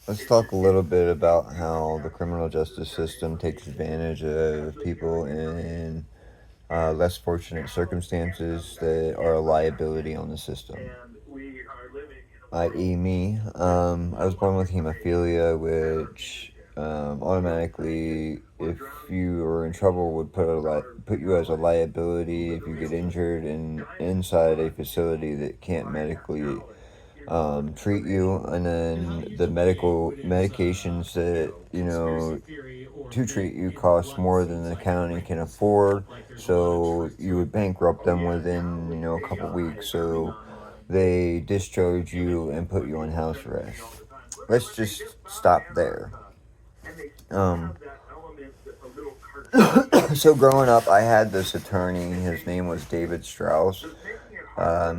Let's talk a little bit about how the criminal justice system takes advantage of people in less fortunate circumstances that are a liability on the system. I.e., me. I was born with hemophilia, which automatically, if you are in trouble, would put you as a liability if you get injured inside a facility that can't medically treat you, and then the medical medications that to treat you cost more than the county can afford, so you would bankrupt them within a couple weeks. So they discharge you and put you on house arrest. Let's just stop there. Um, so growing up, I had this attorney. His name was David Strauss.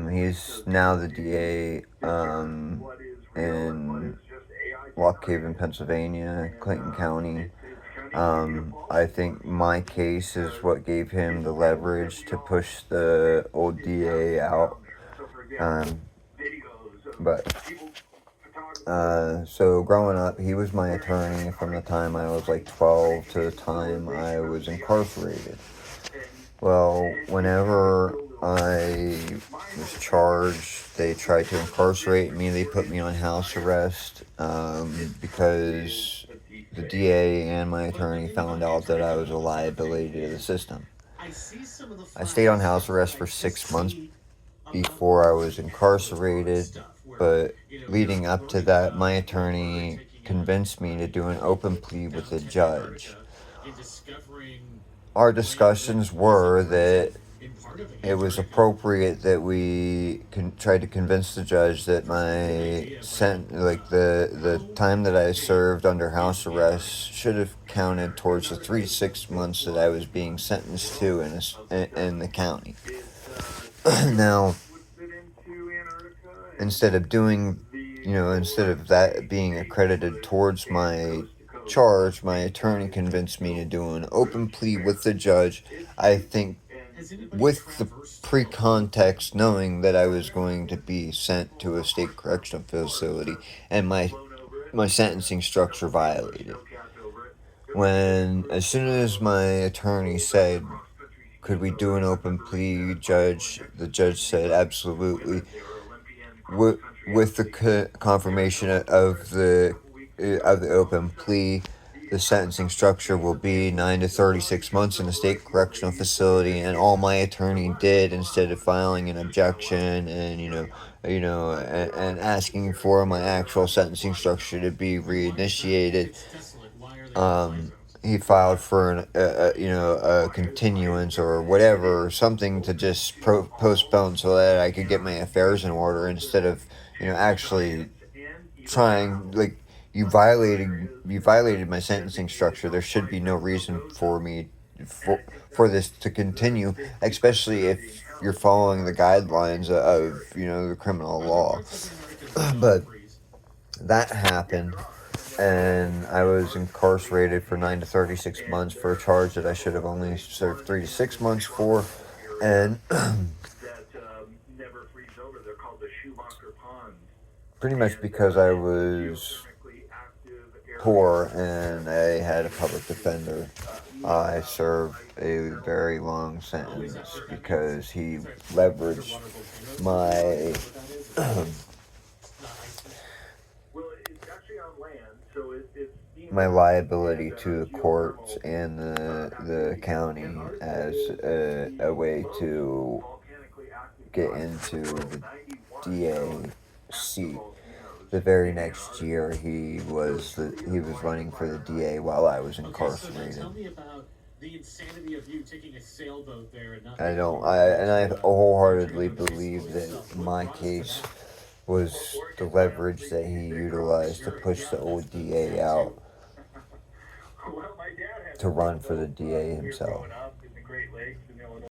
He's now the DA in Lock Haven, Pennsylvania, Clayton County. I think my case is what gave him the leverage to push the old DA out. Um, so growing up, he was my attorney from the time I was like 12 to the time I was incarcerated. Well, whenever I was charged, they tried to incarcerate me. They put me on house arrest because the DA and my attorney found out that I was a liability to the system. I stayed on house arrest for 6 months before I was incarcerated, but leading up to that, my attorney convinced me to do an open plea with the judge. Our discussions were that it was appropriate that we tried to convince the judge that the time that I served under house arrest should have counted towards the 3 to 6 months that I was being sentenced to in the county. Now, instead of that being accredited towards my charge, my attorney convinced me to do an open plea with the judge. I think with the pre-context knowing that I was going to be sent to a state correctional facility and my sentencing structure violated. As soon as my attorney said, "Could we do an open plea, judge?" the judge said, "Absolutely." With the confirmation of the open plea, the sentencing structure will be 9 to 36 months in a state correctional facility, and all my attorney did, instead of filing an objection and asking for my actual sentencing structure to be reinitiated, he filed for a continuance or whatever, something to just postpone so that I could get my affairs in order, instead of actually trying. Like, you violated my sentencing structure. There should be no reason for me for this to continue, especially if you're following the guidelines of the criminal law. But that happened, and I was incarcerated for 9 to 36 months for a charge that I should have only served 3 to 6 months for. And pretty much because I was poor and I had a public defender, I served a very long sentence because he leveraged my my liability to the courts and the county as a way to get into the DA seat. The very next year, he was running for the DA while I was incarcerated. I wholeheartedly believe that my case was the leverage that he utilized to push the old DA out to run for the DA himself.